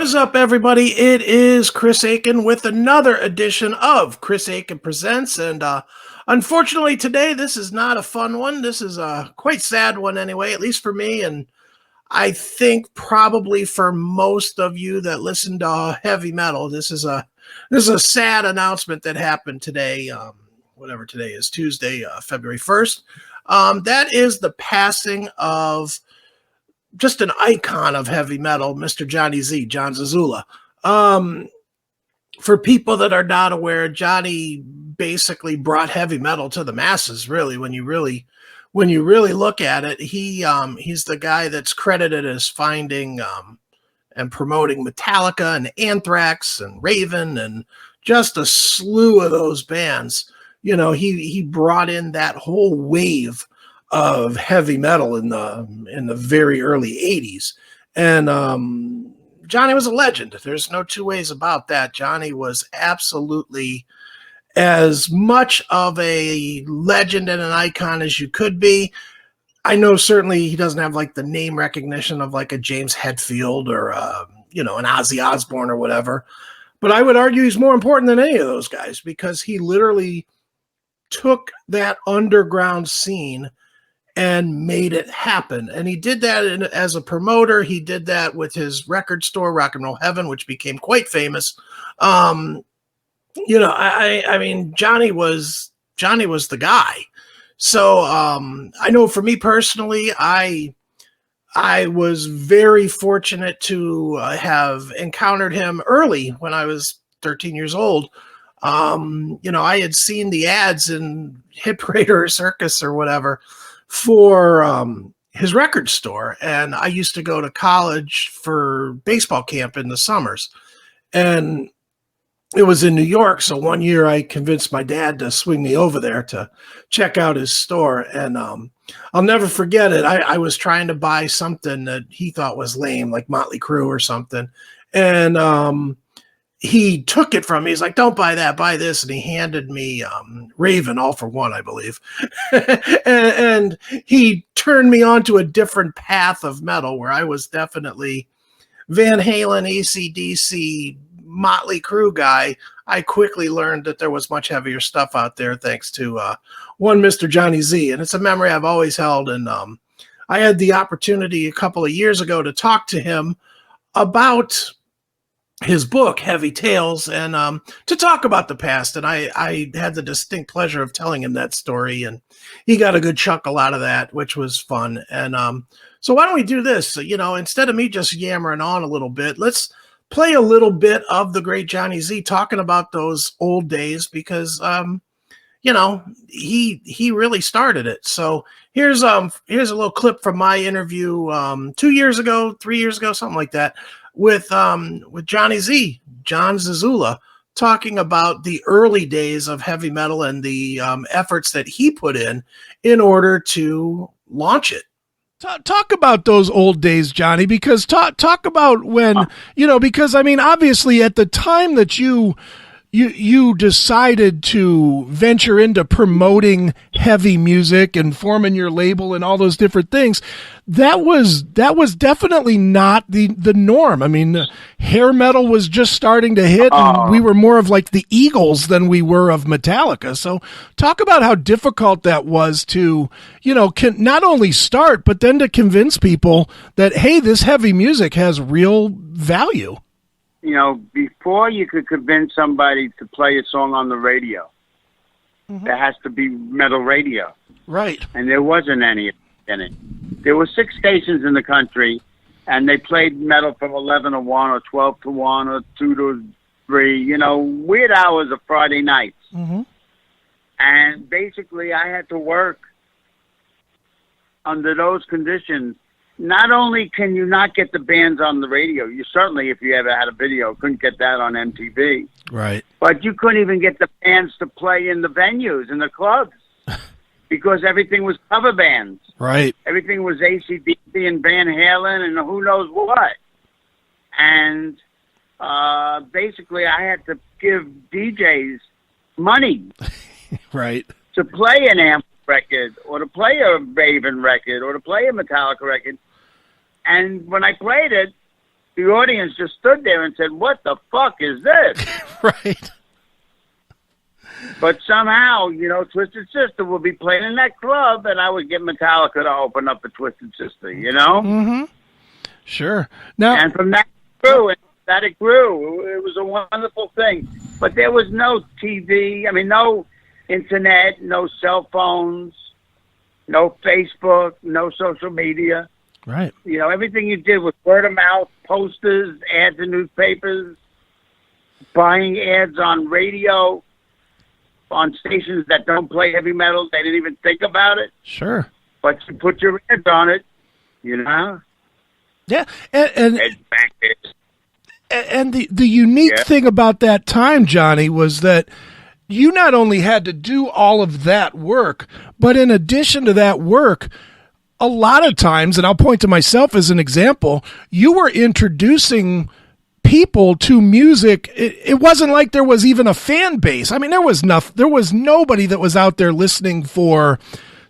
What is up, everybody? It is Chris Aiken with another edition of Chris Aiken Presents. And unfortunately, today, this is not a fun one. This is a quite sad one anyway, at least for me. And I think probably for most of you that listen to heavy metal, this is a sad announcement that happened today, whatever today is, Tuesday, February 1st. That is the passing of just an icon of heavy metal, Mr. Jonny Z, John Zazula. For people that are not aware, Jonny basically brought heavy metal to the masses. Really, when you really look at it, he's the guy that's credited as finding and promoting Metallica and Anthrax and Raven and just a slew of those bands. You know, he brought in that whole wave of heavy metal in the very early 80s. And Jonny was a legend. There's no two ways about that. Jonny was absolutely as much of a legend and an icon as you could be. I know certainly he doesn't have like the name recognition of like a James Hetfield or an Ozzy Osbourne or whatever, but I would argue he's more important than any of those guys because he literally took that underground scene and made it happen. And he did that as a promoter. He did that with his record store, Rock and Roll Heaven, which became quite famous. I mean, Jonny was the guy. So I know for me personally, I was very fortunate to have encountered him early when I was 13 years old. I had seen the ads in Hit Parade or Circus or whatever for his record store. And I used to go to college for baseball camp in the summers. And it was in New York. So one year I convinced my dad to swing me over there to check out his store. And I'll never forget it. I was trying to buy something that he thought was lame, like Motley Crue or something. And he took it from me. He's like, don't buy that, buy this. And he handed me Raven, All for One, I believe. and he turned me on to a different path of metal where I was definitely Van Halen, AC/DC, Motley Crue guy. I quickly learned that there was much heavier stuff out there thanks to one Mr. Jonny Z. And it's a memory I've always held. And I had the opportunity a couple of years ago to talk to him about his book, Heavy Tales, and to talk about the past. And I had the distinct pleasure of telling him that story, and he got a good chuckle out of that, which was fun. And so why don't we do this? Instead of me just yammering on a little bit, let's play a little bit of the great Jonny Z talking about those old days because, he really started it. So here's a little clip from my interview 2 years ago, 3 years ago, something like that, with Jonny Z, John Zazula, talking about the early days of heavy metal and the efforts that he put in order to launch it. Talk about those old days, Jonny, because talk about when, because I mean, obviously at the time that you decided to venture into promoting heavy music and forming your label and all those different things, that was definitely not the norm. I mean, hair metal was just starting to hit, and we were more of like the Eagles than we were of Metallica. So talk about how difficult that was to, not only start, but then to convince people that, hey, this heavy music has real value. Before you could convince somebody to play a song on the radio, there has to be metal radio. Right. And there wasn't any in it. There were 6 stations in the country, and they played metal from 11 to 1 or 12 to 1 or 2 to 3, weird hours of Friday nights. Mm-hmm. And basically I had to work under those conditions. Not only can you not get the bands on the radio, you certainly, if you ever had a video, couldn't get that on MTV. Right. But you couldn't even get the bands to play in the venues, in the clubs, because everything was cover bands. Right. Everything was AC/DC and Van Halen and who knows what. And basically I had to give DJs money. Right. To play an Amp record or to play a Raven record or to play a Metallica record. And when I played it, the audience just stood there and said, "What the fuck is this?" Right. But somehow, you know, Twisted Sister would be playing in that club, and I would get Metallica to open up for Twisted Sister, you know? Mm-hmm. Sure. Now, and from that it grew. It was a wonderful thing. But there was no TV. I mean, no internet, no cell phones, no Facebook, no social media. right. You know, everything you did was word of mouth, posters, ads in newspapers, buying ads on radio, on stations that don't play heavy metal. They didn't even think about it. Sure. But you put your ads on it, you know? Yeah. And Exactly. the unique thing about that time, Johnny, was that you not only had to do all of that work, but in addition to that work, a lot of times, and I'll point to myself as an example, you were introducing people to music. It wasn't like there was even a fan base. I mean, there was nobody that was out there listening for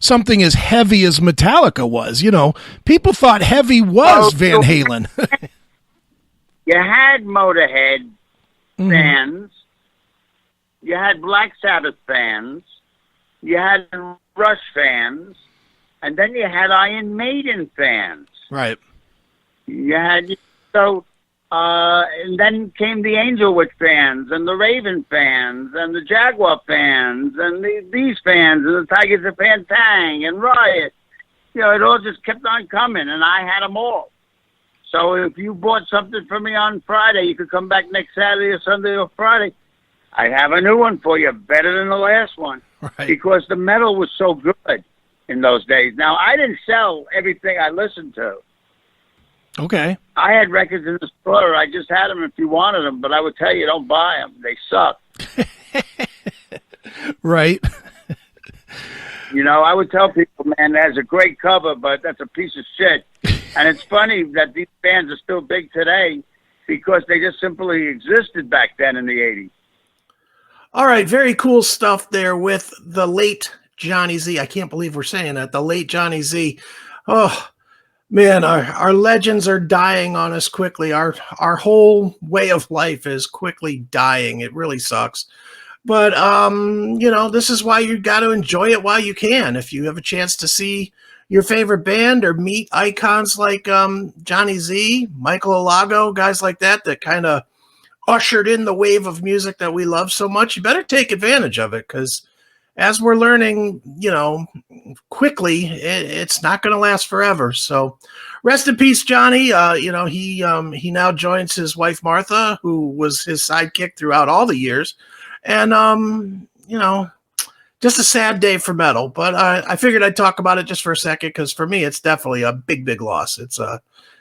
something as heavy as Metallica was. You know, people thought heavy was Van Halen. You had Motorhead fans, you had Black Sabbath fans, you had Rush fans, and then you had Iron Maiden fans. Right. You had and then came the Angel Witch fans, and the Raven fans, and the Jaguar fans, and these fans, and the Tigers of Pantang, and Riot. You know, it all just kept on coming, and I had them all. So if you bought something for me on Friday, you could come back next Saturday or Sunday or Friday. I have a new one for you, better than the last one, Right. because the metal was so good in those days. Now, I didn't sell everything I listened to. Okay. I had records in the store. I just had them if you wanted them, but I would tell you, don't buy them. They suck. Right. You know, I would tell people, man, that has a great cover, but that's a piece of shit. And it's funny that these bands are still big today because they just simply existed back then in the 80s. All right, very cool stuff there with the late Johnny Z. I can't believe we're saying that. The late Johnny Z. Oh, man, our legends are dying on us quickly. Our whole way of life is quickly dying. It really sucks. But, you know, this is why you got to enjoy it while you can. If you have a chance to see your favorite band or meet icons like Johnny Z, Michael Alago, guys like that kind of ushered in the wave of music that we love so much, you better take advantage of it, because as we're learning, you know, quickly, it's not going to last forever. So rest in peace, Johnny. You know, he now joins his wife, Martha, who was his sidekick throughout all the years. And, you know, just a sad day for metal. But I figured I'd talk about it just for a second, because for me, it's definitely a big, big loss. It's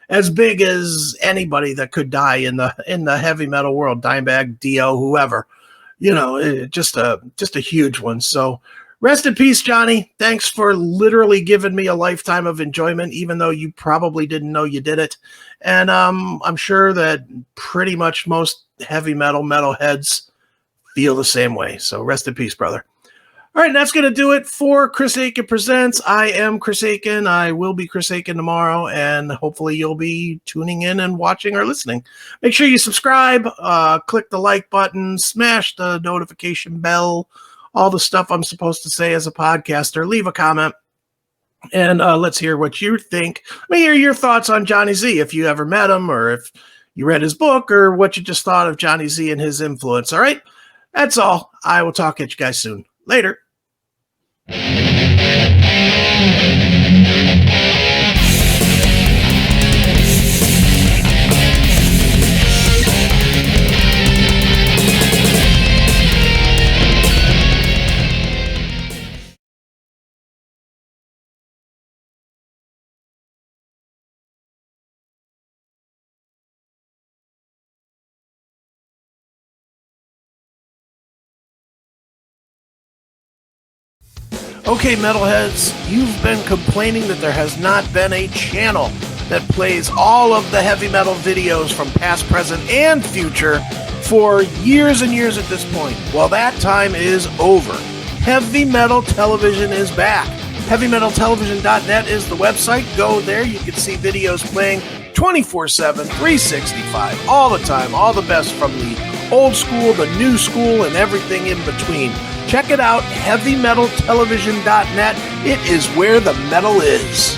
as big as anybody that could die in the heavy metal world, Dimebag, Dio, whoever. You know, just a huge one. So rest in peace, Johnny. Thanks for literally giving me a lifetime of enjoyment, even though you probably didn't know you did it. And I'm sure that pretty much most heavy metalheads feel the same way. So rest in peace, brother. All right, that's going to do it for Chris Aiken Presents. I am Chris Aiken. I will be Chris Aiken tomorrow, and hopefully you'll be tuning in and watching or listening. Make sure you subscribe, click the like button, smash the notification bell, all the stuff I'm supposed to say as a podcaster. Leave a comment, and let's hear what you think. Let me hear your thoughts on Johnny Z, if you ever met him, or if you read his book, or what you just thought of Johnny Z and his influence. All right, that's all. I will talk at you guys soon. Later. Okay, metalheads, you've been complaining that there has not been a channel that plays all of the heavy metal videos from past, present, and future for years and years at this point. Well, that time is over. Heavy Metal Television is back. HeavyMetalTelevision.net is the website. Go there. You can see videos playing 24/7, 365, all the time, all the best from the old school, the new school, and everything in between. Check it out, heavymetaltelevision.net. It is where the metal is.